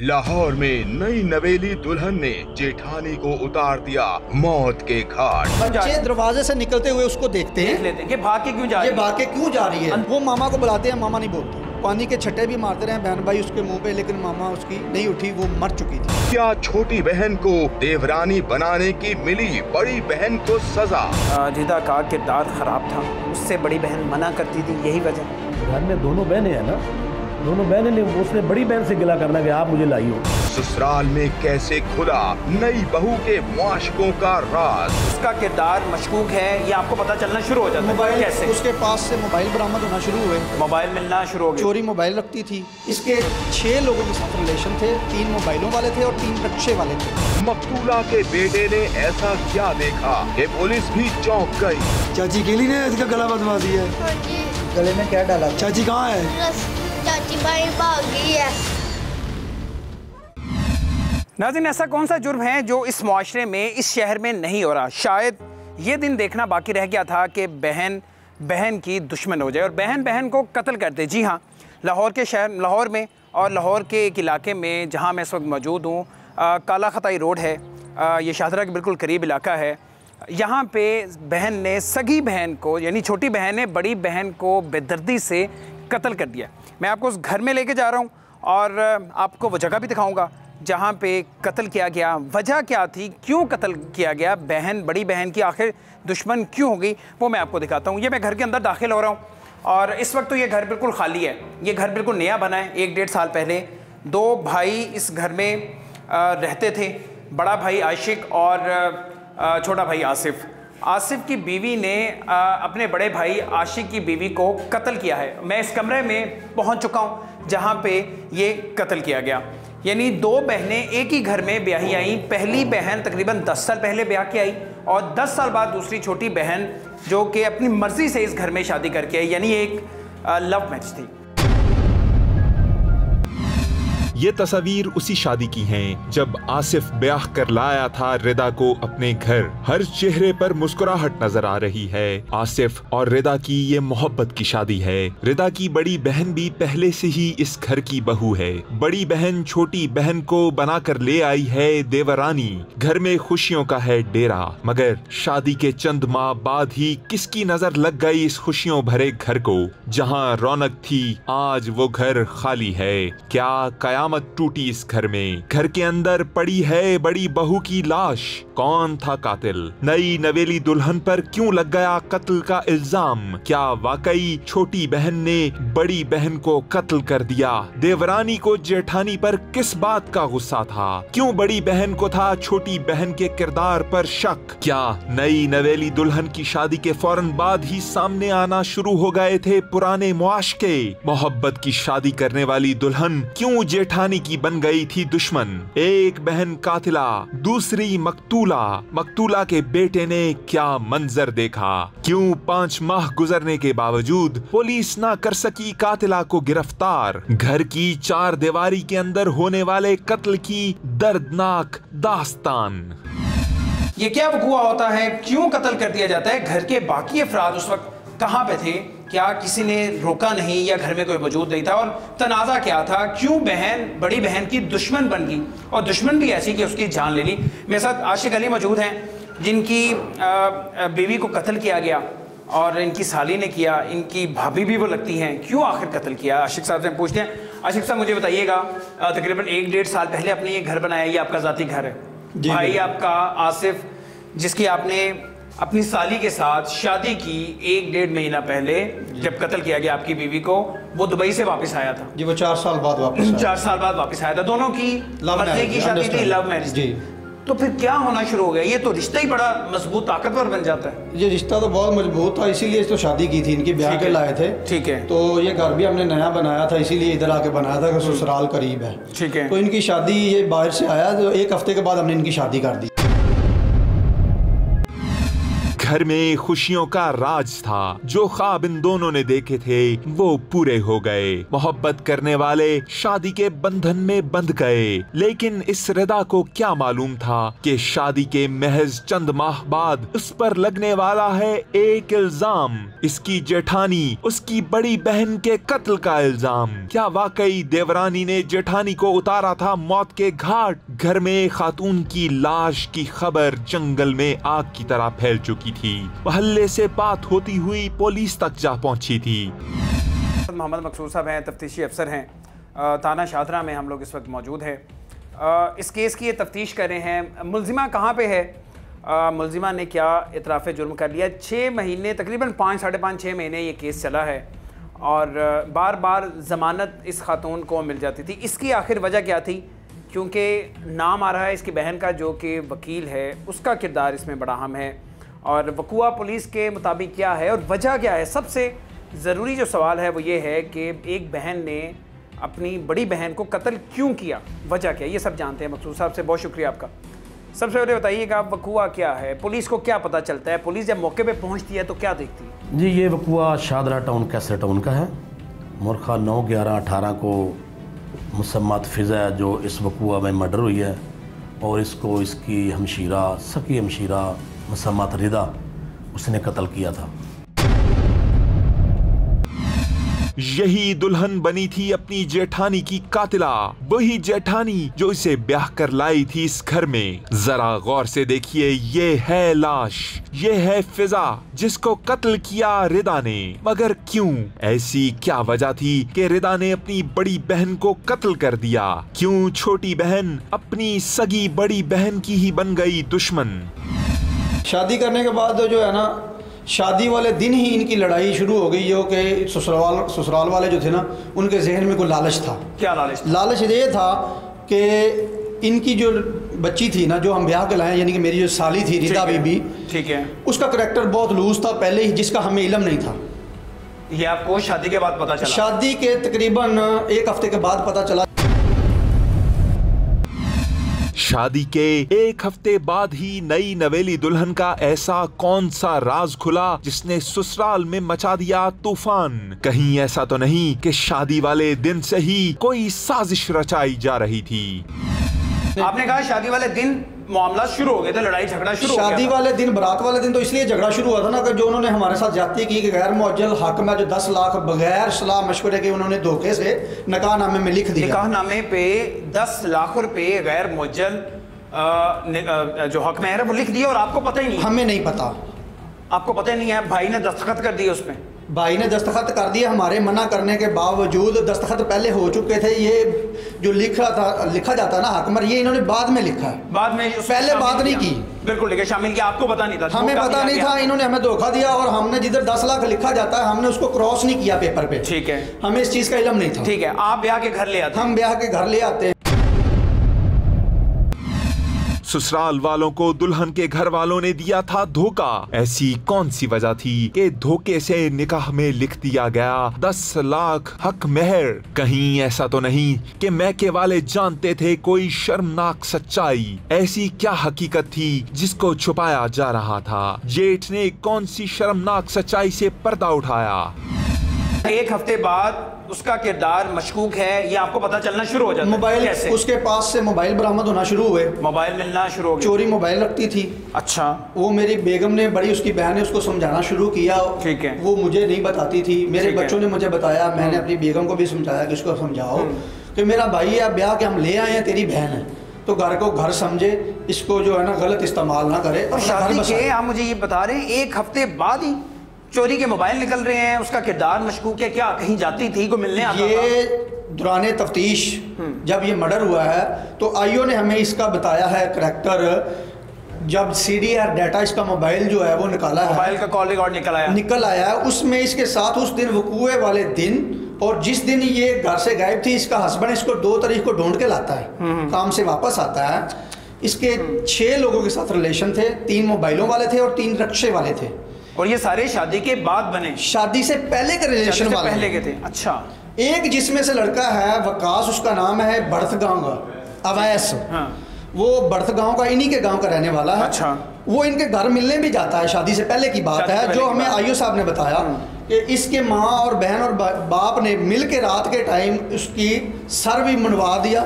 लाहौर में नई नवेली दुल्हन ने जेठानी को उतार दिया मौत के घाट। बच्चे दरवाजे से निकलते हुए उसको देखते हैं कि भाग के क्यों जा रही है, भाग के क्यों जा रही है। वो मामा को बुलाते हैं, मामा नहीं बोलती। पानी के छट्टे भी मारते रहे बहन भाई उसके मुंह पे, लेकिन मामा उसकी नहीं उठी, वो मर चुकी थी। क्या छोटी बहन को देवरानी बनाने की मिली बड़ी बहन को सजा। जिदा का किरदार खराब था, उससे बड़ी बहन मना करती थी, यही वजह। घर में दोनों बहनें हैं ना, दोनों बहनें ने उसने बड़ी बहन से गिला करना कि आप मुझे लाई हो। ससुराल में कैसे खुला नई बहू के मुआशकों का राज। उसका किरदार मशकूक है, ये आपको पता चलना शुरू हो जाता है। मोबाइल कैसे उसके पास से मोबाइल बरामद होना शुरू हुए, मोबाइल मिलना शुरू हो गया। चोरी मोबाइल रखती थी। इसके 6 लोगों के साथ रिलेशन थे, 3 मोबाइलों वाले थे और 3 रक्षे वाले थे। मकतूला के बेटे ने ऐसा क्या देखा कि पुलिस भी चौंक गई। चाची केली ने इसका गला बदवा दिया है। गले में क्या डाला? चाची कहाँ है? चाची भाई भाग गई है। नाज़रीन, ऐसा कौन सा जुर्म है जो इस मुआशरे में, इस शहर में नहीं हो रहा। शायद ये दिन देखना बाकी रह गया था कि बहन बहन की दुश्मन हो जाए और बहन बहन को कत्ल कर दे। जी हाँ, लाहौर के शहर, लाहौर में और लाहौर के एक इलाके में जहाँ मैं इस वक्त मौजूद हूँ, काला खताई रोड है, ये शाहदरा के बिल्कुल करीब इलाका है। यहाँ पे बहन ने सगी बहन को, यानी छोटी बहन ने बड़ी बहन को बेदर्दी से कत्ल कर दिया। मैं आपको उस घर में लेके जा रहा हूँ और आपको वो जगह भी दिखाऊंगा जहाँ पे कत्ल किया गया। वजह क्या थी, क्यों कत्ल किया गया, बहन बड़ी बहन की आखिर दुश्मन क्यों हो गई, वो मैं आपको दिखाता हूँ। ये मैं घर के अंदर दाखिल हो रहा हूँ और इस वक्त तो ये घर बिल्कुल खाली है। ये घर बिल्कुल नया बना है। 1-1.5 साल पहले 2 भाई इस घर में रहते थे, बड़ा भाई आशिक और छोटा भाई आसिफ। आसिफ की बीवी ने अपने बड़े भाई आशिक की बीवी को कत्ल किया है। मैं इस कमरे में पहुंच चुका हूं जहां पे ये कत्ल किया गया। यानी 2 बहनें एक ही घर में ब्याही आई। पहली बहन तकरीबन 10 साल पहले ब्याह के आई और 10 साल बाद दूसरी छोटी बहन जो कि अपनी मर्जी से इस घर में शादी करके आई, यानी एक लव मैरिज थी। ये तस्वीर उसी शादी की हैं जब आसिफ ब्याह कर लाया था रिदा को अपने घर। हर चेहरे पर मुस्कुराहट नजर आ रही है। आसिफ और रिदा की ये मोहब्बत की शादी है। रिदा की बड़ी बहन भी पहले से ही इस घर की बहू है। बड़ी बहन छोटी बहन को बनाकर ले आई है देवरानी। घर में खुशियों का है डेरा, मगर शादी के चंद माह बाद ही किसकी नजर लग गई इस खुशियों भरे घर को। जहाँ रौनक थी आज वो घर खाली है। क्या कयामत टूटी इस घर में। घर के अंदर पड़ी है बड़ी बहू की लाश। कौन था कातिल? नई नवेली दुल्हन पर क्यों लग गया कत्ल का इल्जाम? क्या वाकई छोटी बहन ने बड़ी बहन को कत्ल कर दिया? देवरानी को जेठानी पर किस बात का गुस्सा था? क्यों बड़ी बहन को था छोटी बहन के किरदार पर शक? क्या नई नवेली दुल्हन की शादी के फौरन बाद ही सामने आना शुरू हो गए थे पुराने मुआशके? मोहब्बत की शादी करने वाली दुल्हन क्यों जेठानी की बन गई थी दुश्मन? एक बहन कातिला, दूसरी मकतूला के बेटे ने क्या मंजर देखा? क्यों 5 माह गुजरने के बावजूद पुलिस ना कर सकी कातिला को गिरफ्तार? घर की 4 दीवारी के अंदर होने वाले कत्ल की दर्दनाक दास्तान। ये क्या वक़ूआ होता है, क्यों कत्ल कर दिया जाता है? घर के बाकी अफराद उस वक्त कहाँ पे थे? क्या किसी ने रोका नहीं या घर में कोई मौजूद नहीं था? और तनाज़ा क्या था? क्यों बहन बड़ी बहन की दुश्मन बन गई और दुश्मन भी ऐसी कि उसकी जान ले ली? मेरे साथ आशिक अली मौजूद हैं जिनकी बीवी को कत्ल किया गया और इनकी साली ने किया, इनकी भाभी भी वो लगती हैं। क्यों आखिर कत्ल किया? आशिक साहब से पूछते हैं। आशिक साहब मुझे बताइएगा, तकरीबन 1-1.5 साल पहले आपने ये घर बनाया, ये आपका ज़ाती घर है। भाई आपका आसिफ, जिसकी आपने अपनी साली के साथ शादी की 1-1.5 महीना पहले जब कत्ल किया गया आपकी बीवी को, वो दुबई से वापस आया था। जी, वो 4 साल बाद वापस आया। 4 साल बाद वापस आया था। दोनों की मर्जी की शादी थी, लव मैरिज थी। तो फिर क्या होना शुरू हो गया? ये तो रिश्ता ही बड़ा मजबूत ताकतवर बन जाता है। ये रिश्ता तो बहुत मजबूत था, इसीलिए तो शादी की थी, इनकी ब्याह के लाए थे। ठीक है। तो ये घर भी हमने नया बनाया था, इसीलिए इधर आके बनाया था कि ससुराल करीब है। ठीक है। तो इनकी शादी, ये बाहर से आया तो 1 हफ्ते के बाद हमने इनकी शादी कर दी। घर में खुशियों का राज था। जो ख्वाब इन दोनों ने देखे थे वो पूरे हो गए। मोहब्बत करने वाले शादी के बंधन में बंध गए। लेकिन इस रिदा को क्या मालूम था कि शादी के महज चंद माह बाद उस पर लगने वाला है एक इल्जाम, इसकी जेठानी उसकी बड़ी बहन के कत्ल का इल्जाम। क्या वाकई देवरानी ने जेठानी को उतारा था मौत के घाट? घर में खातून की लाश की खबर जंगल में आग की तरह फैल चुकी थी। मोहल्ले से बात होती हुई पुलिस तक जा पहुंची थी। मोहम्मद मकसूद साहब हैं, तफ्तीशी अफसर हैं, थाना शाहदरा में हम लोग इस वक्त मौजूद हैं। इस केस की ये तफ्तीश कर रहे हैं। मुलजिमा कहाँ पे है? मुलजिमा ने क्या इतराफ़ जुर्म कर लिया? 6 महीने, तकरीबन 5 साढ़े 5 6 महीने ये केस चला है और बार बार ज़मानत इस खातून को मिल जाती थी। इसकी आखिर वजह क्या थी? क्योंकि नाम आ रहा है इसकी बहन का, जो कि वकील है, उसका किरदार इसमें बड़ा अहम है। और वकुआ पुलिस के मुताबिक क्या है और वजह क्या है? सबसे ज़रूरी जो सवाल है वो ये है कि एक बहन ने अपनी बड़ी बहन को कत्ल क्यों किया, वजह क्या है, ये सब जानते हैं। मकसूद साहब से बहुत शुक्रिया आपका। सबसे पहले बताइएगा वकुआ क्या है, पुलिस को क्या पता चलता है, पुलिस जब मौके पे पहुंचती है तो क्या देखती है? जी, ये वकुआ शाहदरा टाउन कैसर टाउन का है। मुरखा 9/11/18 को मुसम्मत फ़िज़ा जो इस वकुआ में मर्डर हुई है और इसको इसकी हमशीरा, सकी हमशीरा मुसम्मत रिदा, उसने कत्ल किया था। यही दुल्हन बनी थी अपनी जेठानी की कातिला, वही जेठानी जो इसे ब्याह कर लाई थी इस घर में। जरा गौर से देखिए, ये है लाश, ये है फिजा जिसको कत्ल किया रिदा ने। मगर क्यों? ऐसी क्या वजह थी कि रिदा ने अपनी बड़ी बहन को कत्ल कर दिया? क्यों छोटी बहन अपनी सगी बड़ी बहन की ही बन गई दुश्मन? शादी करने के बाद जो है ना, शादी वाले दिन ही इनकी लड़ाई शुरू हो गई, जो कि ससुराल वाले जो थे ना, उनके जहन में कोई लालच था। क्या लालच? लालच ये था कि इनकी जो बच्ची थी ना, जो हम ब्याह के लाए, यानी कि मेरी जो साली थी रिदा बीबी, ठीक है, उसका करैक्टर बहुत लूज था पहले ही, जिसका हमें इल्म नहीं था। ये आपको शादी के बाद पता चला? शादी के तकरीबन 1 हफ्ते के बाद पता चला। शादी के 1 हफ्ते बाद ही नई नवेली दुल्हन का ऐसा कौन सा राज खुला जिसने ससुराल में मचा दिया तूफान? कहीं ऐसा तो नहीं कि शादी वाले दिन से ही कोई साजिश रचाई जा रही थी? आपने कहा शादी वाले दिन मामला शुरू हो गए थे, लड़ाई झगड़ा शुरू हो गया था। शादी वाले दिन, बारात वाले दिन तो इसलिए झगड़ा शुरू हुआ था ना कि जो उन्होंने हमारे साथ जाती की कि गैर मुअज्जल हक में जो 10 लाख बगैर सलाह मशवरे के उन्होंने धोखे से निकाहनामे में लिख दिया। निकाहनामे पे 10 लाख रुपए गैर मुअज्जल जो हक में है वो लिख दिया और आपको पता ही नहीं? हमें नहीं पता। आपको पता ही नहीं है? भाई ने दस्तखत कर दिए उसमें? भाई ने दस्तखत कर दिया, हमारे मना करने के बावजूद। दस्तखत पहले हो चुके थे। ये जो लिखा जाता ना हकमर, ये इन्होंने बाद में लिखा है, बाद में, पहले बात नहीं की। बिल्कुल ठीक है, शामिल किया। आपको पता नहीं था? हमें पता नहीं था, इन्होंने हमें धोखा दिया और हमने जिधर 10 लाख लिखा जाता है हमने उसको क्रॉस नहीं किया पेपर पे। ठीक है, हमें इस चीज का इल्म नहीं था। ठीक है, आप ब्याह के घर ले आते? हम ब्याह के घर ले आते हैं। ससुराल वालों को दुल्हन के घर वालों ने दिया था धोखा। ऐसी कौन सी वजह थी कि धोखे से निकाह में लिख दिया गया 10 लाख हक मेहर? कहीं ऐसा तो नहीं कि मैके वाले जानते थे कोई शर्मनाक सच्चाई? ऐसी क्या हकीकत थी जिसको छुपाया जा रहा था? जेठ ने कौन सी शर्मनाक सच्चाई से पर्दा उठाया? 1 हफ्ते बाद उसका किरदार मशकूक है, ये आपको पता चलना शुरू हो जाता है। मोबाइल, कैसे? उसके पास से मोबाइल बरामद होना शुरू हुए, मोबाइल मिलना शुरू हो गया। चोरी मोबाइल रखती थी। अच्छा। वो मेरी बेगम ने, बड़ी उसकी बहन ने उसको समझाना शुरू किया। ठीक है। वो मुझे नहीं बताती थी, मेरे बच्चों ने मुझे बताया। मैंने अपनी बेगम को भी समझाया कि इसको समझाओ कि मेरा भाई है, ब्याह के हम ले आए हैं, तेरी बहन है, तो घर को घर समझे, इसको जो है ना गलत इस्तेमाल ना करे। और शादी के आप मुझे ये बता रहे हैं 1 हफ्ते बाद ही चोरी के मोबाइल निकल रहे हैं, उसका किरदार मशकूक है? क्या कहीं जाती थी, को मिलने आता था? ये दौरान तफ्तीश जब ये मर्डर हुआ है तो आईओ ने हमें इसका बताया है करैक्टर। जब CDR डाटा इसका मोबाइल जो है वो निकाला है, मोबाइल का कॉल रिकॉर्ड निकल आया है, उसमें इसके साथ उस दिन वकूए वाले दिन और जिस दिन ये घर से गायब थी, इसका हस्बैंड इसको 2 तारीख को ढूंढ के लाता है, काम से वापस आता है। इसके 6 लोगों के साथ रिलेशन थे, 3 मोबाइलों वाले थे और 3 रक्शे वाले थे। और ये सारे शादी के बाद बने? शादी से पहले के रिलेशन वाले, पहले के थे। अच्छा। एक जिसमें से लड़का है वकास, उसका नाम है बढ़त गांव का अवैस। हाँ। वो बढ़त गांव का, इन्हीं के गांव का रहने वाला है। अच्छा। वो इनके घर मिलने भी जाता है, शादी से पहले की बात है, जो हमें आईओ साहब ने बताया कि इसके माँ और बहन और बाप ने मिल के रात के टाइम उसकी सर भी मनवा दिया,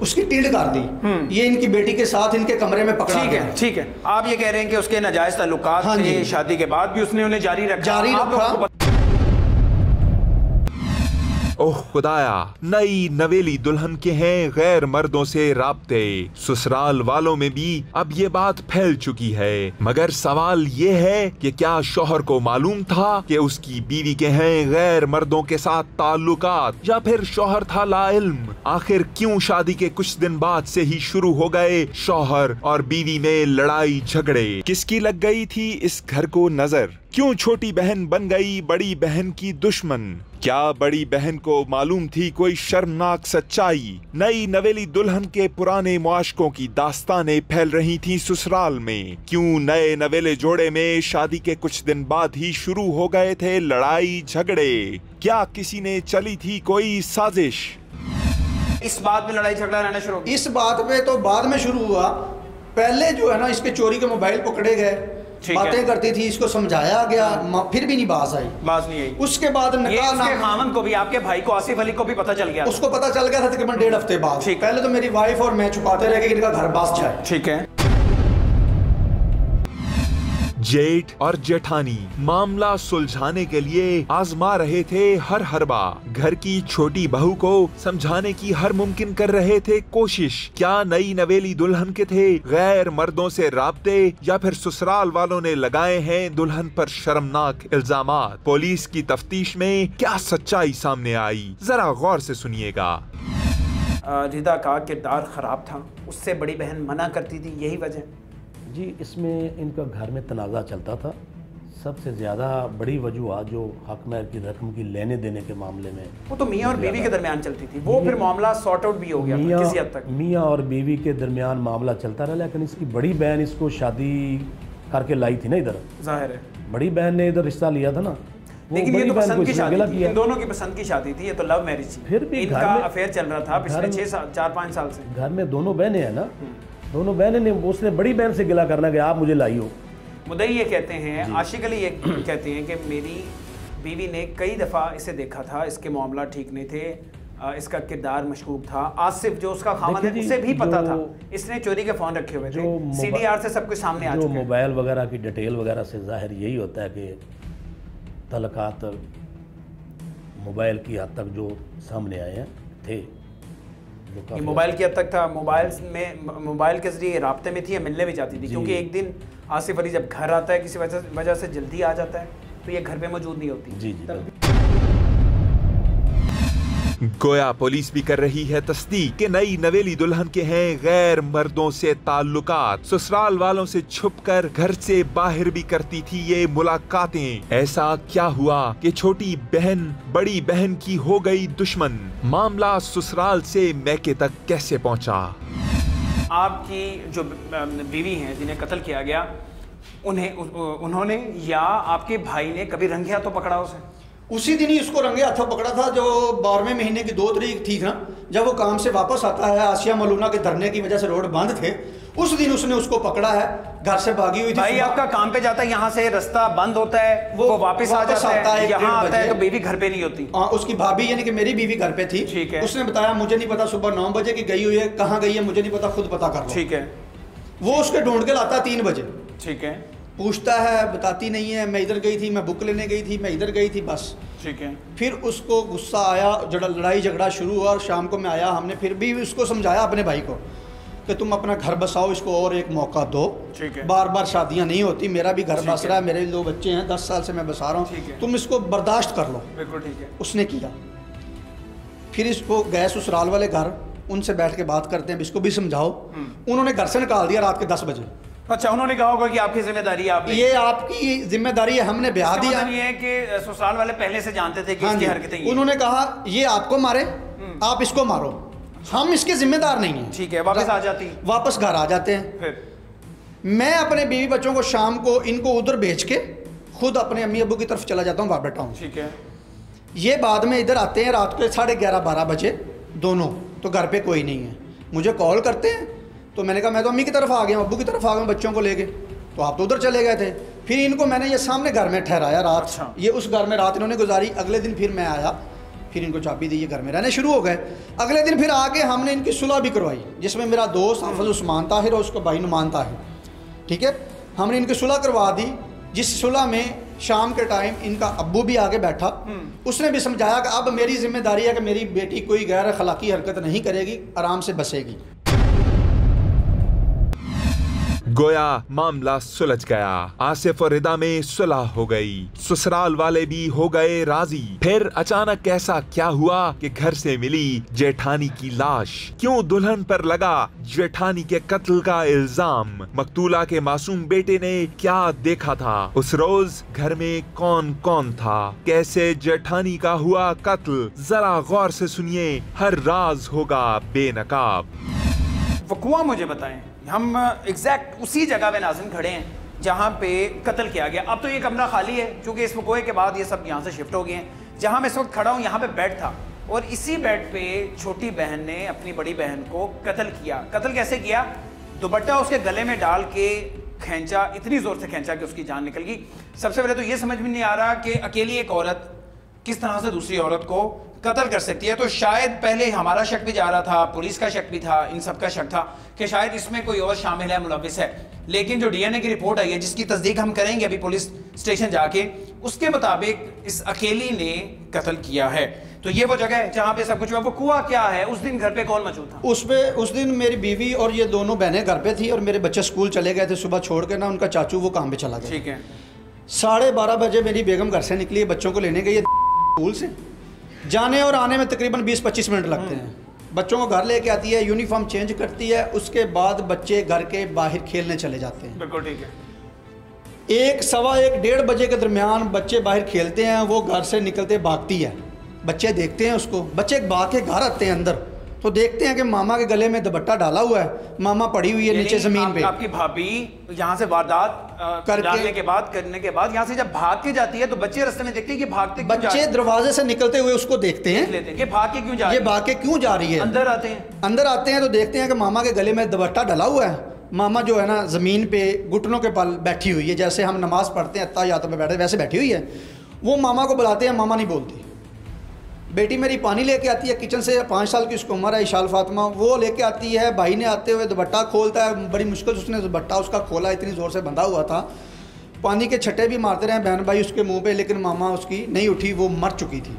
उसकी टीढ़ कर दी। ये इनकी बेटी के साथ इनके कमरे में पकड़ा गया। ठीक है, आप ये कह रहे हैं कि उसके नाजायज ताल्लुकात थे, शादी के बाद भी उसने उन्हें जारी रखा। ओह खुदाया, नई नवेली दुल्हन के हैं गैर मर्दों से राब्ते। ससुराल वालों में भी अब ये बात फैल चुकी है। मगर सवाल ये है कि क्या शौहर को मालूम था कि उसकी बीवी के हैं गैर मर्दों के साथ ताल्लुकात, या फिर शौहर था लाइल्म? आखिर क्यों शादी के कुछ दिन बाद से ही शुरू हो गए शौहर और बीवी में लड़ाई झगड़े? किसकी लग गई थी इस घर को नजर? क्यों छोटी बहन बन गई बड़ी बहन की दुश्मन? क्या बड़ी बहन को मालूम थी कोई शर्मनाक सच्चाई? नई नवेली दुल्हन के पुराने मुआशकों की दास्तानें फैल रही थी ससुराल में। क्यों नए नवेले जोड़े में शादी के कुछ दिन बाद ही शुरू हो गए थे लड़ाई झगड़े? क्या किसी ने चली थी कोई साजिश? इस बात में लड़ाई झगड़ा रहना शुरू? इस बात पे तो बाद में शुरू हुआ। पहले जो है ना, इसके चोरी के मोबाइल पकड़े गए, बातें करती थी, इसको समझाया गया, फिर भी नहीं बात नहीं आई। उसके बाद उसके खामन को भी, आपके भाई को, आसिफ अली को भी पता चल गया। उसको पता चल गया था तकरीबन 1.5 हफ्ते बाद। पहले तो मेरी वाइफ और मैं छुपाते रहे कि इनका घर बस जाए। ठीक है। जेठ और जेठानी मामला सुलझाने के लिए आजमा रहे थे हर हरबा। घर की छोटी बहू को समझाने की हर मुमकिन कर रहे थे कोशिश। क्या नई नवेली दुल्हन के थे गैर मर्दों से राब्ते, या फिर ससुराल वालों ने लगाए हैं दुल्हन पर शर्मनाक इल्जामात? पुलिस की तफ्तीश में क्या सच्चाई सामने आई, जरा गौर से सुनिएगा। रिदा का किरदार खराब था, उससे बड़ी बहन मना करती थी, यही वजह? जी, इसमें इनका घर में तनाज़ा चलता था। सबसे ज़्यादा बड़ी वजूहत जो हक महर की रकम की लेने देने के मामले में, वो तो मियाँ और बीवी के दरमियान चलती थी, वो फिर मामला सॉर्ट आउट भी हो गया किसी हद तक। मियाँ और बीवी के दरमियान मामला चलता रहा, लेकिन इसकी बड़ी बहन इसको शादी करके लाई थी ना इधर। जाहिर है बड़ी बहन ने इधर रिश्ता लिया था ना। लेकिन ये तो पसंद की शादी थी, इन दोनों की पसंद की शादी थी, ये तो लव मैरिज थी। फिर भी इनका अफेयर चल रहा था पिछले 4-5 साल से। घर में दोनों बहनें हैं ना, दोनों बहनें ने, उसने बड़ी बहन से गिला करना कि आप मुझे लाई हो। मुद्दई ये कहते हैं, आशिक अली ये कहते हैं कि मेरी बीवी ने कई दफ़ा इसे देखा था, इसके मामला ठीक नहीं थे, इसका किरदार मशकूक था। आसिफ जो उसका खामन है उसे भी पता था, इसने चोरी के फ़ोन रखे हुए थे, CDR से सब कुछ सामने आ चुका है। मोबाइल वगैरह की डिटेल वगैरह से जाहिर यही होता है कि तलकात मोबाइल की हद तक जो सामने आए हैं थे। ये मोबाइल की हद तक था, मोबाइल के जरिए राब्ते में थी या मिलने भी जाती थी, क्योंकि एक दिन आसिफ अली जब घर आता है किसी वजह से जल्दी आ जाता है, तो ये घर पे मौजूद नहीं होती। जी। गोया पुलिस भी कर रही है तस्दीक कि नई नवेली दुल्हन के हैं गैर मर्दों से ताल्लुकात। ससुराल वालों से छुपकर घर से बाहर भी करती थी ये मुलाकातें। ऐसा क्या हुआ कि छोटी बहन बड़ी बहन की हो गई दुश्मन? मामला ससुराल से मैके तक कैसे पहुंचा? आपकी जो बीवी हैं जिन्हें कत्ल किया गया, उन्होंने या आपके भाई ने कभी रंगे हाथों पकड़ा उसे? उसी दिन ही उसको रंगे हाथों पकड़ा था, जो 12वें महीने की 2 तारीख थी ना, जब वो काम से वापस आता है। आसिया मलूना के धरने की वजह से रोड बंद थे, उस दिन उसने उसको पकड़ा है। घर से भागी हुई थी। भाई आपका काम पे जाता है, यहाँ से रास्ता बंद होता है, वो वापस आ जाता है, यहाँ आता है तो बीवी घर पे नहीं होती। उसकी भाभी यानी कि मेरी बीवी घर पे थी। ठीक है। उसने बताया मुझे नहीं पता, सुबह 9 बजे की गई हुई है, कहाँ गई है मुझे नहीं पता, खुद पता कर लो। ठीक है। वो उसके ढूंढ के लाता 3 बजे। ठीक है। पूछता है, बताती नहीं है, मैं इधर गई थी, मैं बुक लेने गई थी, मैं इधर गई थी, बस। ठीक है। फिर उसको गुस्सा आया, लड़ाई झगड़ा शुरू हुआ, और शाम को मैं आया, हमने फिर भी उसको समझाया अपने भाई को कि तुम अपना घर बसाओ, इसको और एक मौका दो। ठीक है। बार बार शादियां नहीं होती, मेरा भी घर बस रहा है, मेरे 2 बच्चे हैं, 10 साल से मैं बसा रहा हूँ, तुम इसको बर्दाश्त कर लो। बिल्कुल ठीक है। उसने किया। फिर इसको गए ससुराल वाले घर, उनसे बैठ के बात करते हैं, इसको भी समझाओ। उन्होंने घर से निकाल दिया रात के 10 बजे। अच्छा, उन्होंने कहा होगा कि आपकी जिम्मेदारी है, ये आपकी जिम्मेदारी है, हमने ब्याह दिया। ये है कि ससुराल वाले पहले से जानते थे कि इसकी हरकतें। उन्होंने कहा ये आपको मारे, आप इसको मारो, हम इसके जिम्मेदार नहीं हैं। ठीक है। वापस आ जाती, वापस घर आ जाते हैं। फिर मैं अपने बीवी बच्चों को शाम को इनको उधर भेज के खुद अपने अम्मी अब्बू की तरफ चला जाता हूँ बाबर टाउन। ठीक है। ये बाद में इधर आते हैं रात के 11:30-12 बजे दोनों, तो घर पे कोई नहीं है। मुझे कॉल करते हैं, तो मैंने कहा मैं तो अम्मी की तरफ आ गया हूँ, अब्बू की तरफ आ गया हूँ बच्चों को लेके। तो आप तो उधर चले गए थे। फिर इनको मैंने ये सामने घर में ठहराया रात। अच्छा। ये उस घर में रात इन्होंने गुजारी। अगले दिन फिर मैं आया, फिर इनको चाबी दी, ये घर में रहने शुरू हो गए। अगले दिन फिर आके हमने इनकी सुलह भी करवाई, जिसमें मेरा दोस्त हाफिज उस्मान ताहिर और उसका भाई नुमान ताहिर, ठीक है, हमने इनकी सुलह करवा दी। जिस सुलह में शाम के टाइम इनका अब्बू भी आगे बैठा, उसने भी समझाया कि अब मेरी जिम्मेदारी है कि मेरी बेटी कोई गैर अखलाकी हरकत नहीं करेगी, आराम से बसेगी। गोया मामला सुलझ गया। आसिफ और रिदा में सुलह हो गई, ससुराल वाले भी हो गए राजी। फिर अचानक ऐसा क्या हुआ कि घर से मिली जेठानी की लाश? क्यों दुल्हन पर लगा जेठानी के कत्ल का इल्जाम? मकतूला के मासूम बेटे ने क्या देखा था? उस रोज घर में कौन कौन था? कैसे जेठानी का हुआ कत्ल? जरा गौर से सुनिए, हर राज होगा बेनकाब। वकुआ मुझे बताएं, हम एग्जैक्ट उसी जगह पे नाज़रीन खड़े हैं जहाँ पे कत्ल किया गया। अब तो ये कमरा खाली है क्योंकि इस वक़्त के बाद ये सब यहाँ से शिफ्ट हो गए हैं। जहाँ मैं इस वक्त खड़ा हूँ यहाँ पे बेड था और इसी बेड पे छोटी बहन ने अपनी बड़ी बहन को कत्ल किया। कत्ल कैसे किया? दुपट्टा उसके गले में डाल के खींचा, इतनी ज़ोर से खींचा कि उसकी जान निकल गई। सबसे पहले तो ये समझ में नहीं आ रहा कि अकेली एक औरत किस तरह से दूसरी औरत को कत्ल कर सकती है। तो शायद पहले हमारा शक भी जा रहा था, पुलिस का शक भी था, इन सब का शक था कि शायद इसमें कोई और शामिल है, मुलविस है। लेकिन जो डीएनए की रिपोर्ट आई है, जिसकी तस्दीक हम करेंगे अभी पुलिस स्टेशन जाके, उसके मुताबिक इस अकेली ने कत्ल किया है। तो ये वो जगह है जहाँ पे सब कुछ हुआ। वो कुआं क्या है? उस दिन घर पे कौन मौजूद था? उस दिन मेरी बीवी और ये दोनों बहनें घर पे थी और मेरे बच्चे स्कूल चले गए थे सुबह छोड़ के ना, उनका चाचू वो काम पे चला गया। ठीक है। 12:30 बजे मेरी बेगम घर से निकली, बच्चों को लेने गई स्कूल से। जाने और आने में तकरीबन 20-25 मिनट लगते हैं। बच्चों को घर लेके आती है, यूनिफॉर्म चेंज करती है, उसके बाद बच्चे घर के बाहर खेलने चले जाते हैं। बिल्कुल ठीक है। 1, सवा 1, 1:30 बजे के दरमियान बच्चे बाहर खेलते हैं, वो घर से निकलते भागती है। बच्चे देखते हैं उसको, बच्चे भाग के घर आते हैं अंदर तो देखते हैं कि मामा के गले में दुपट्टा डाला हुआ है, मामा पड़ी हुई है नीचे जमीन पे। आपकी भाभी यहाँ से वारदात करने के बाद यहाँ से जब भाग के जाती है तो बच्चे रास्ते में देखते हैं कि भागते क्यों जा रहे हैं? दरवाजे से निकलते हुए उसको देखते हैं कि भाग के क्यों जा रही है, ये भाग के क्यों जा रही है। अंदर आते हैं तो देखते हैं कि मामा के गले में दुपट्टा डाला हुआ है। मामा जो है ना ज़मीन पे घुटनों के बल बैठी हुई है, जैसे हम नमाज पढ़ते हैं अत्ताहियात में बैठे वैसे बैठी हुई है। वो मामा को बुलाते हैं, मामा नहीं बोलती। बेटी मेरी पानी लेके आती है किचन से, 5 साल की उसको उम्र है, इशाल फातिमा, वो लेके आती है। भाई ने आते हुए दुपट्टा खोलता है, बड़ी मुश्किल से उसने दुपट्टा उसका खोला, इतनी ज़ोर से बंधा हुआ था। पानी के छट्टे भी मारते रहे बहन भाई उसके मुंह पे, लेकिन मामा उसकी नहीं उठी, वो मर चुकी थी।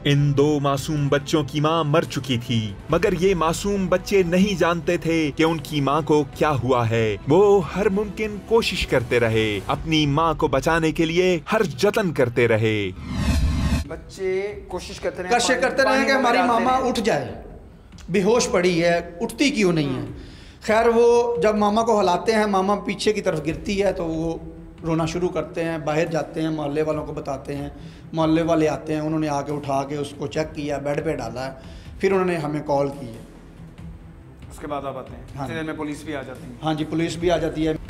इन 2 मासूम बच्चों की मां मर चुकी थी, मगर ये मासूम बच्चे नहीं जानते थे कि उनकी मां को क्या हुआ है। वो हर मुमकिन कोशिश करते रहे, अपनी मां को बचाने के लिए हर जतन करते रहे। बच्चे कोशिश करते रहे कि हमारी मामा उठ जाए, बेहोश पड़ी है, उठती क्यों नहीं है। खैर वो जब मामा को हिलाते हैं, मामा पीछे की तरफ गिरती है तो वो रोना शुरू करते हैं। बाहर जाते हैं, मोहल्ले वालों को बताते हैं, मोहल्ले वाले आते हैं, उन्होंने आके उठा के उसको चेक किया, बेड पे डाला है, फिर उन्होंने हमें कॉल की है। उसके बाद आप आते हैं? हाँ, इतने देर में पुलिस भी आ जाती है? हाँ जी, पुलिस भी आ जाती है।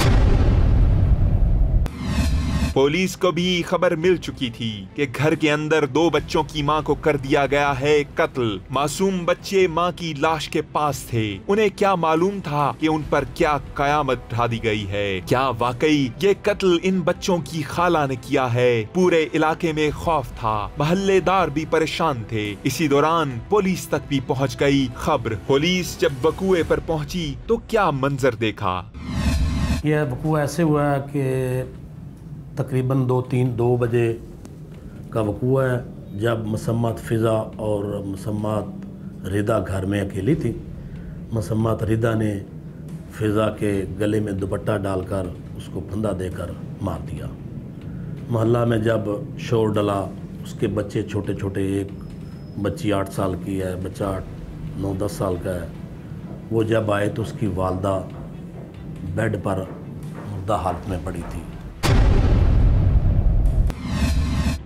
पुलिस को भी खबर मिल चुकी थी कि घर के अंदर 2 बच्चों की मां को कर दिया गया है कत्ल। मासूम बच्चे मां की लाश के पास थे। उन्हें क्या मालूम था कि उन पर क्या कयामत ढा दी गई है? क्या वाकई ये कत्ल इन बच्चों की खाला ने किया है? पूरे इलाके में खौफ था, मोहल्लेदार भी परेशान थे। इसी दौरान पुलिस तक भी पहुंच गई खबर। पुलिस जब वकूए पर पहुंची तो क्या मंजर देखा? यह वकूआ ऐसे हुआ कि तकरीबन 2 बजे का वकूआ है, जब मुसम्मत फ़िज़ा और मुसम्मत रिदा घर में अकेली थी। मुसम्मत रिदा ने फ़िज़ा के गले में दुपट्टा डालकर उसको फंदा देकर मार दिया। मोहल्ला में जब शोर डला, उसके बच्चे छोटे छोटे, एक बच्ची 8 साल की है, बच्चा 9-10 साल का है, वो जब आए तो उसकी वालदा बेड पर मुर्दा हालत में पड़ी थी।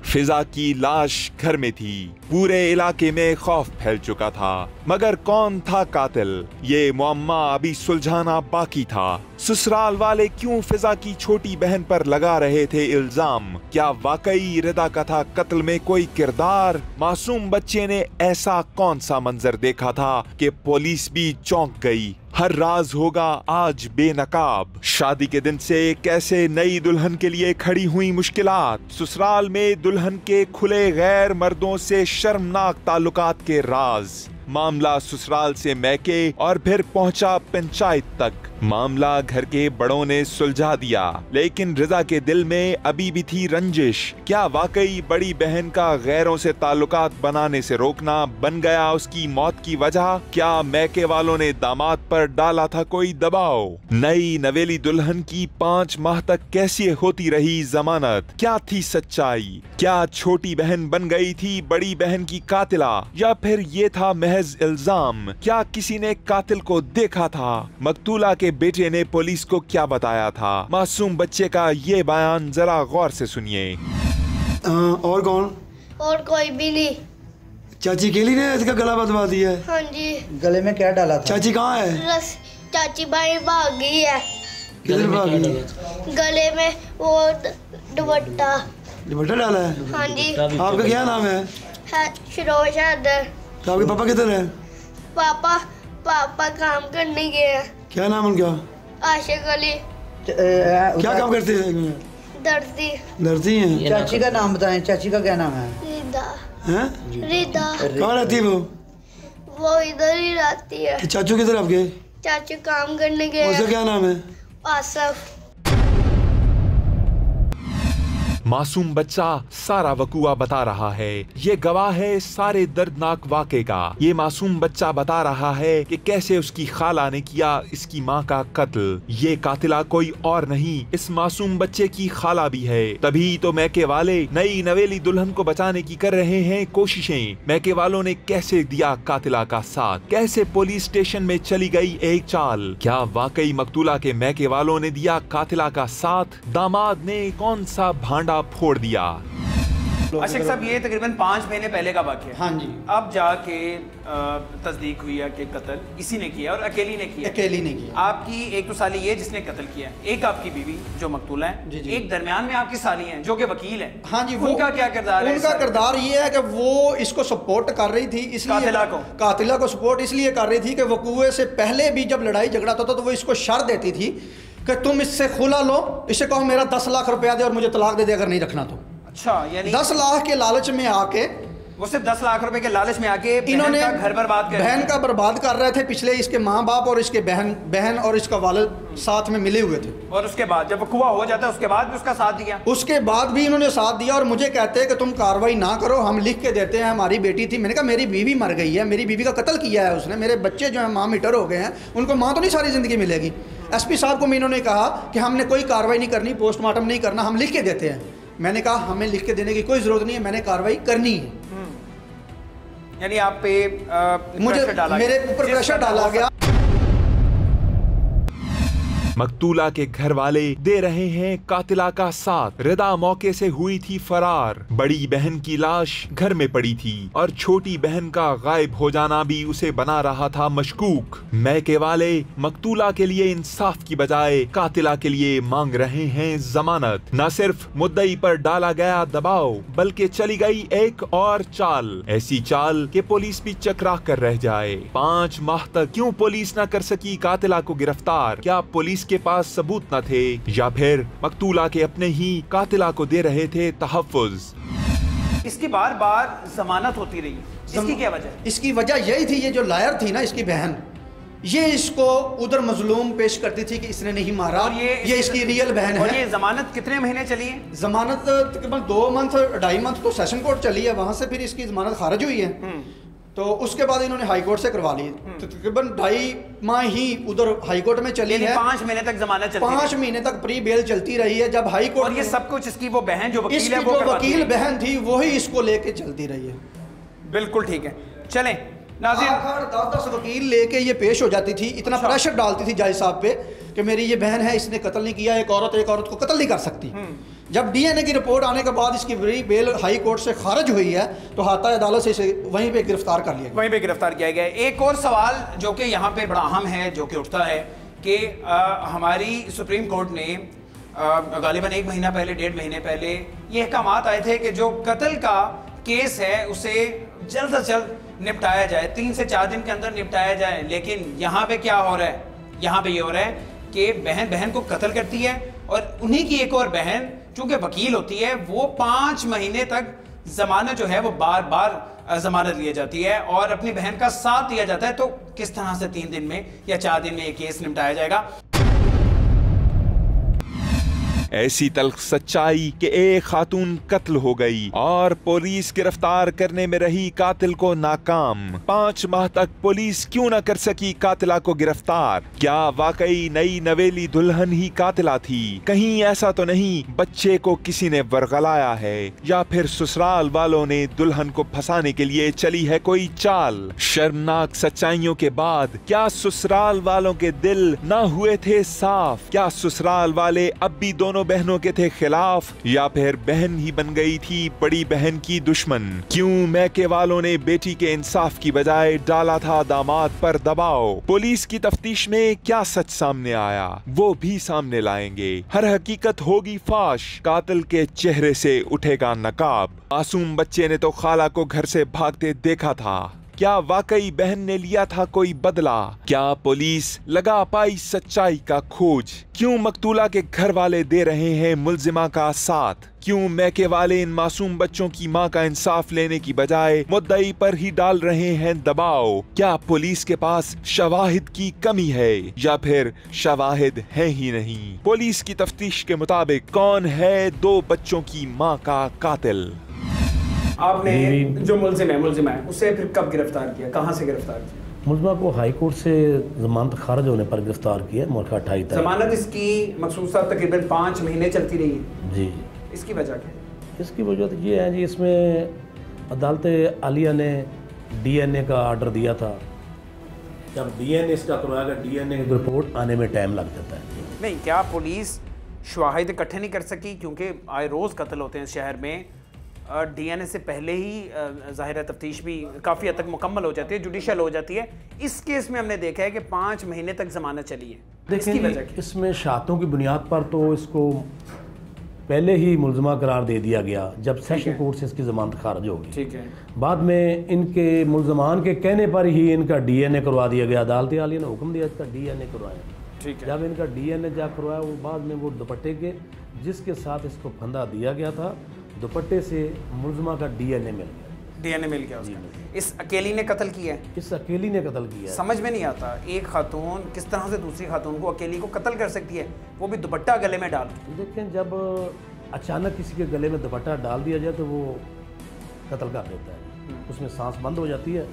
फिजा की लाश घर में थी। पूरे इलाके में खौफ फैल चुका था, मगर कौन था कातिल, ये मुअम्मा अभी सुलझाना बाकी था। ससुराल वाले क्यों फिजा की छोटी बहन पर लगा रहे थे इल्जाम? क्या वाकई रिदा का था कत्ल में कोई किरदार? मासूम बच्चे ने ऐसा कौन सा मंजर देखा था कि पुलिस भी चौंक गई? हर राज होगा आज बेनकाब। शादी के दिन से कैसे नई दुल्हन के लिए खड़ी हुई मुश्किलात। ससुराल में दुल्हन के खुले गैर मर्दों से शर्मनाक ताल्लुकात के राज। मामला ससुराल से मैके और फिर पहुंचा पंचायत तक। मामला घर के बड़ों ने सुलझा दिया, लेकिन रिदा के दिल में अभी भी थी रंजिश। क्या वाकई बड़ी बहन का गैरों से ताल्लुकात बनाने से रोकना बन गया उसकी मौत की वजह? क्या मैके वालों ने दामाद पर डाला था कोई दबाव? नई नवेली दुल्हन की 5 माह तक कैसी होती रही जमानत? क्या थी सच्चाई? क्या छोटी बहन बन गई थी बड़ी बहन की कातिला, या फिर ये था महज इल्जाम? क्या किसी ने कातिल को देखा था? मकतूला के बेटे ने पुलिस को क्या बताया था? मासूम बच्चे का ये बयान जरा गौर से सुनिए। और कौन? और कोई भी नहीं। चाची केली ने इसका गला बदवा दिया है? हाँ जी। गले में क्या डाला था? चाची कहाँ है? चाची भाई भाग गई है। किधर भाग गई? गले में वो दुपट्टा डाला है? हाँ जी। आपका क्या नाम है? शिरोश हैदर। तो आपके पापा किधर है? पापा काम करने गए हैं। क्या नाम उनका? आशिक अली। क्या काम करते हैं? दर्जी। दर्जी हैं। चाची का नाम बताएं, चाची का क्या नाम है? रिदा। हैं? रिदा। कहाँ रहती है वो इधर ही रहती है। चाचू किधर आपके? चाचू काम करने गए। उसका क्या नाम है? आसफ। मासूम बच्चा सारा वकुआ बता रहा है। ये गवाह है सारे दर्दनाक वाक़े का। ये मासूम बच्चा बता रहा है कि कैसे उसकी खाला ने किया इसकी माँ का कत्ल। ये कातिला कोई और नहीं, इस मासूम बच्चे की खाला भी है। तभी तो मैके वाले नई नवेली दुल्हन को बचाने की कर रहे हैं कोशिशें। मैके वालों ने कैसे दिया कातिला का साथ? कैसे पुलिस स्टेशन में चली गई एक चाल? क्या वाकई मकतूला के मैके वालों ने दिया कातिला का साथ? दामाद ने कौन सा भांडा फोड़ दिया? आशिक साहब, ये तकरीबन 5 महीने पहले का वाक़या है। हाँ जी। अब जाके तस्दीक हुई है कि कत्ल इसी ने किया और अकेली ने किया। अकेली ने किया। आपकी एक तो साली ये जिसने कत्ल किया, एक आपकी बीवी जो मकतूला है, जी जी। एक दरमियान में आपकी साली हैं जो कि वकील है। हाँ जी। उनका क्या किरदार है? उनका किरदार ये है कि वो इसको सपोर्ट कर रही थी, इसलिए कातिला को सपोर्ट इसलिए कर रही थी कि वकूए से पहले भी जब लड़ाई झगड़ा होता था तो वो इसको शर्त देती थी कि तुम इससे खुला लो, इसे कहो मेरा 10 लाख रुपया दे और मुझे तलाक दे दे अगर नहीं रखना तो। अच्छा, यानी 10 लाख के लालच में आके वो सिर्फ 10 लाख रुपए के लालच में आके इन्होंने घर बर्बाद कर बहन का बर्बाद कर रहे थे। पिछले इसके माँ बाप और इसके बहन और इसका वालिद साथ में मिले हुए थे। और उसके बाद जब वकूआ हो जाता है उसके बाद भी उसका साथ दिया। उसके बाद भी इन्होंने साथ दिया और मुझे कहते हैं कि तुम कार्रवाई ना करो, हम लिख के देते हैं हमारी बेटी थी। मैंने कहा मेरी बीवी मर गई है, मेरी बीवी का कत्ल किया है उसने, मेरे बच्चे जो है माँ मीटर हो गए हैं, उनको माँ तो नहीं सारी जिंदगी मिलेगी। एसपी साहब को इन्होंने कहा कि हमने कोई कार्रवाई नहीं करनी, पोस्टमार्टम नहीं करना, हम लिख के देते हैं। मैंने कहा हमें लिख के देने की कोई जरूरत नहीं है, मैंने कार्रवाई करनी है। यानी आप पे मुझे मेरे ऊपर प्रेशर डाला गया। मकतूला के घर वाले दे रहे हैं कातिला का साथ। रिदा मौके से हुई थी फरार। बड़ी बहन की लाश घर में पड़ी थी और छोटी बहन का गायब हो जाना भी उसे बना रहा था मशकूक। मैके वाले मकतूला के लिए इंसाफ की बजाय कातिला के लिए मांग रहे हैं जमानत। न सिर्फ मुद्दई पर डाला गया दबाव, बल्कि चली गई एक और चाल, ऐसी चाल कि पुलिस भी चकरा कर रह जाए। 5 माह तक क्यों पुलिस न कर सकी कातिला को गिरफ्तार? क्या पुलिस के पास सबूत न थे, या फिर मकतूला के अपने ही कातिला को दे रहे थे तहफ्फुज? इसकी बार बार जमानत होती रही, इसकी क्या वजह? इसकी वजह यही थी, ये जो लायर थी ना इसकी बहन, ये इसको उधर मजलूम पेश करती थी कि इसने नहीं मारा, और ये इसकी रियल बहन है। ये जमानत कितने महीने चली है? जमानत तकरीबन 2 मंथ 2.5 मंथ तो सेशन कोर्ट चली है, वहां से फिर इसकी जमानत खारिज हुई है। तो उसके बाद इन्होंने हाई कोर्ट से करवा ली। तकरीबन 2.5 माह ही उधर हाई कोर्ट में चली है। 5 महीने तक जमानत चलती 5 महीने तक प्री बेल चलती रही है। जब हाई कोर्ट, और ये सब कुछ इसकी वो बहन जो वकील है, वो वकील बहन थी, वही इसको लेके चलती रही है। बिल्कुल ठीक है, चलें नाज़रीन। 10 वकील लेके ये पेश हो जाती थी, इतना प्रेशर डालती थी जज साहब पे कि मेरी ये बहन है, इसने कत्ल नहीं किया, एक औरत को कत्ल नहीं कर सकती। जब डीएनए की रिपोर्ट आने के बाद इसकी बेल हाई कोर्ट से खारिज हुई है, तो हाता अदालत से इसे वहीं पे गिरफ्तार कर लिया गया। वहीं पे गिरफ्तार किया गया। एक और सवाल जो कि यहाँ पे बड़ा अहम है, जो कि उठता है कि हमारी सुप्रीम कोर्ट ने गालिबन 1 महीना पहले, 1.5 महीने पहले ये अहकामात आए थे कि जो कत्ल का केस है उसे जल्द से जल्द निपटाया जाए, 3 से 4 दिन के अंदर निपटाया जाए। लेकिन यहाँ पे क्या हो रहा है, यहाँ पे ये हो रहा है कि बहन बहन को कत्ल करती है और उन्हीं की एक और बहन चूंकि वकील होती है वो 5 महीने तक जमानत जो है वो बार बार जमानत ली जाती है और अपनी बहन का साथ दिया जाता है। तो किस तरह से 3 दिन में या 4 दिन में ये केस निपटाया जाएगा? ऐसी तल्ख सच्चाई कि एक खातून कत्ल हो गई और पुलिस गिरफ्तार करने में रही कातिल को नाकाम। 5 माह तक पुलिस क्यों न कर सकी कातिला को गिरफ्तार? क्या वाकई नई नवेली दुल्हन ही कातिला थी? कहीं ऐसा तो नहीं बच्चे को किसी ने वरगलाया है या फिर ससुराल वालों ने दुल्हन को फंसाने के लिए चली है कोई चाल? शर्मनाक सच्चाइयों के बाद क्या ससुराल वालों के दिल न हुए थे साफ? क्या ससुराल वाले अब भी दोनों बहनों के थे खिलाफ या फिर बहन ही बन गई थी बड़ी बहन की दुश्मन? क्यों मैके वालों ने बेटी के इंसाफ की बजाय डाला था दामाद पर दबाव? पुलिस की तफ्तीश में क्या सच सामने आया वो भी सामने लाएंगे। हर हकीकत होगी फाश, कातिल के चेहरे से उठेगा नकाब। मासूम बच्चे ने तो खाला को घर से भागते देखा था। क्या वाकई बहन ने लिया था कोई बदला? क्या पुलिस लगा पाई सच्चाई का खोज? क्यों मकतूला के घर वाले दे रहे हैं मुल्जिमा का साथ? क्यों मैके वाले इन मासूम बच्चों की मां का इंसाफ लेने की बजाय मुद्दई पर ही डाल रहे हैं दबाव? क्या पुलिस के पास शवाहिद की कमी है या फिर शवाहिद है ही नहीं? पुलिस की तफ्तीश के मुताबिक कौन है 2 बच्चों की मां का कातिल? आपने जो मुल्जिम है उसे फिर कब गिरफ्तार किया, कहां से गिरफ्तार किया? मुल्जिमा को हाई कोर्ट से जमानत खारिज होने पर गिरफ्तार किया। मोरखा 28 तक जमानत इसकी मखसूसा तकरीबन 5 महीने चलती रही है जी। इसकी वजह क्या है? इसकी वजह तो ये है जी, इसमें अदालत आलिया ने DNA का ऑर्डर दिया था। जब DNA इसका करवाएगा DNA की रिपोर्ट आने में टाइम लग जाता है। नहीं, क्या पुलिस शवाहिद इकट्ठे नहीं कर सकी? क्योंकि आए रोज़ कत्ल होते हैं शहर में, DNA से पहले ही ज़ाहिर तफ्तीश भी काफ़ी हद तक मुकम्मल हो जाती है, जुडिशल हो जाती है। इस केस में हमने देखा है कि 5 महीने तक जमानत चली है। इसकी वजह क्या? इसमें शहादतों की बुनियाद पर तो इसको पहले ही मुल्जिमा करार दे दिया गया जब सेशन कोर्ट से इसकी जमानत खारिज होगी। ठीक है। बाद में इनके मुल्जमान के कहने पर ही इनका DNA करवा दिया गया। अदालत आलिया ने हुक्म दिया इसका DNA करवाएं। ठीक है। जब इनका DNA जब करवाया वो बाद में वो दुपट्टे के जिसके साथ इसको फंदा दिया गया था, दुपट्टे से मुल्जिमा का DNA मिल गया। DNA मिल गया उसका। इस अकेली ने कत्ल किया है? इस अकेली ने कत्ल किया है। समझ में नहीं आता एक खातून किस तरह से दूसरी खातून को, अकेली को कत्ल कर सकती है, वो भी दुपट्टा गले में डाल। देखें, जब अचानक किसी के गले में दुपट्टा डाल दिया जाए तो वो कत्ल कर देता है, उसमें सांस बंद हो जाती है।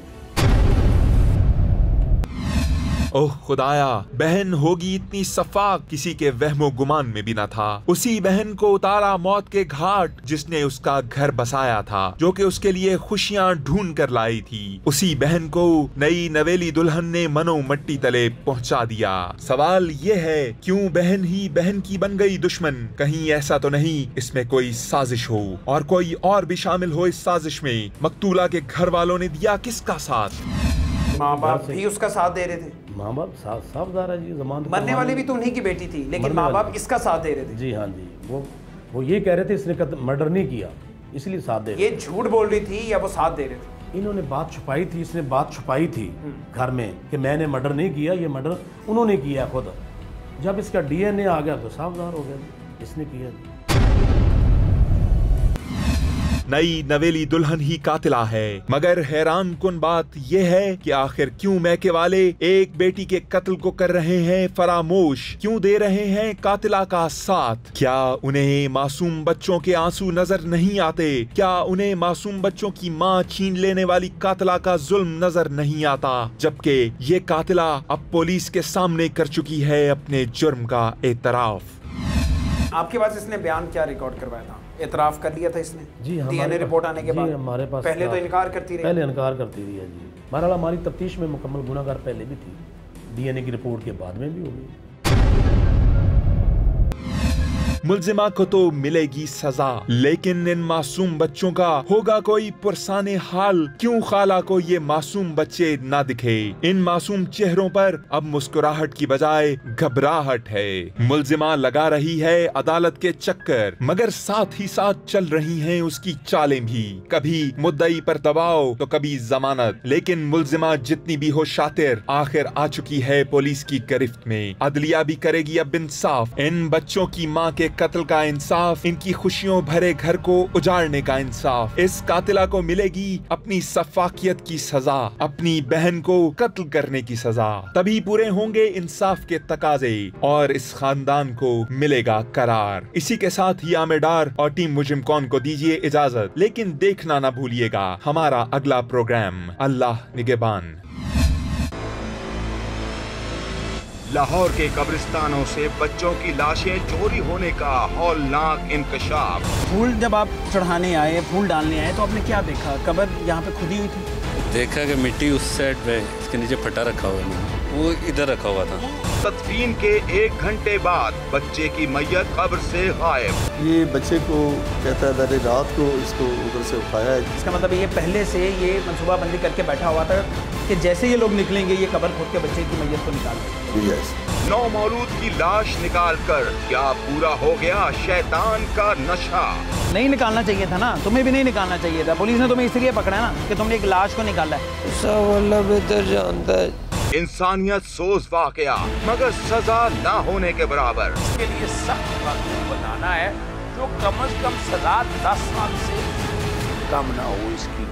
ओह खुदाया, बहन होगी इतनी सफा किसी के वहमो गुमान में भी न था। उसी बहन को उतारा मौत के घाट जिसने उसका घर बसाया था, जो कि उसके लिए खुशियां ढूंढ कर लाई थी। उसी बहन को नई नवेली दुल्हन ने मनो मट्टी तले पहुंचा दिया। सवाल ये है, क्यों बहन ही बहन की बन गई दुश्मन? कहीं ऐसा तो नहीं इसमें कोई साजिश हो और कोई और भी शामिल हो इस साजिश में? मकतूला के घर वालों ने दिया किसका साथ? माँ बाप भी उसका साथ दे रहे थे। माँ बाप साफदार है जी। जमानत मरने वाली भी तो उन्हीं की बेटी थी, लेकिन माँ बाप इसका साथ दे रहे थे। जी हाँ जी, वो ये कह रहे थे इसने मर्डर नहीं किया इसलिए साथ दे रहे। ये झूठ बोल रही थी या वो साथ दे रहे थे? इन्होंने बात छुपाई थी, इसने बात छुपाई थी घर में कि मैंने मर्डर नहीं किया, ये मर्डर उन्होंने किया खुद। जब इसका DNA आ गया तो साफदार हो गया इसने किया। नई नवेली दुल्हन ही कातिला है, मगर हैरान कुन बात यह है कि आखिर क्यों मैके वाले एक बेटी के कत्ल को कर रहे हैं फरामोश? क्यों दे रहे हैं कातिला का साथ? क्या उन्हें मासूम बच्चों के आंसू नजर नहीं आते? क्या उन्हें मासूम बच्चों की मां छीन लेने वाली कातिला का जुल्म नजर नहीं आता? जबकि ये कातिला अब पुलिस के सामने कर चुकी है अपने जुर्म का एतराफ। आपके पास इसने बयान क्या रिकॉर्ड करवाया था? एतराफ कर लिया था इसने? जी, DNA रिपोर्ट आने के बाद हमारे पास पहले तो इनकार करती रही। पहले इनकार करती रही है जी। बहरहाल हमारी तफ्तीश में मुकम्मल गुनाहगार पहले भी थी, DNA की रिपोर्ट के बाद में भी होगी। मुलजिमा को तो मिलेगी सजा, लेकिन इन मासूम बच्चों का होगा कोई पुरसाने हाल। क्यों खाला को ये मासूम बच्चे ना दिखे? इन मासूम चेहरों पर अब मुस्कुराहट की बजाय घबराहट है। मुलजिमा लगा रही है अदालत के चक्कर, मगर साथ ही साथ चल रही हैं उसकी चालें भी। कभी मुद्दई पर दबाव तो कभी जमानत, लेकिन मुलजिमा जितनी भी हो शातिर, आखिर आ चुकी है पुलिस की गिरफ्त में। अदलिया भी करेगी अब इंसाफ, इन बच्चों की माँ के कत्ल का इंसाफ, इनकी खुशियों भरे घर को उजाड़ने का इंसाफ। इस कातिला को मिलेगी अपनी सफाकियत की सजा, अपनी बहन को कत्ल करने की सजा। तभी पूरे होंगे इंसाफ के तकाजे और इस खानदान को मिलेगा करार। इसी के साथ ही आमेडार और टीम मुजरिम कौन को दीजिए इजाजत, लेकिन देखना ना भूलिएगा हमारा अगला प्रोग्राम अल्लाह निगहबान। लाहौर के कब्रिस्तानों से बच्चों की लाशें चोरी होने का हौलनाक इंकशाफ। फूल जब आप चढ़ाने आए, फूल डालने आए, तो आपने क्या देखा? कब्र यहाँ पे खुदी हुई थी? देखा कि मिट्टी उस साइड पे, इसके नीचे फटा रखा हुआ नहीं, वो इधर रखा हुआ था। तदफीन के 1 घंटे बाद बच्चे की मैयत कब्र से गायब। ये बच्चे को कहता है मैंने रात को इसको उधर से उठाया है। इसका मतलब ये पहले से ये मंसूबाबंदी करके बैठा हुआ था कि जैसे ये लोग निकलेंगे ये कब्र खोद के बच्चे की मैयत को निकालेंगे। यस। नौमौलूद की लाश निकालकर क्या पूरा हो गया शैतान का नशा? नहीं निकालना चाहिए था ना, तुम्हें भी नहीं निकालना चाहिए था। पुलिस ने तुम्हें इसलिए पकड़ा ना कि तुमने एक लाश को निकाला है। सब अल्लाह बेहतर जानता है। इंसानियत सोज वाकया, मगर सजा ना होने के बराबर। इसके लिए सख्त कानून बनाना है जो कम से कम सजा 10 साल से कम ना हो इसकी।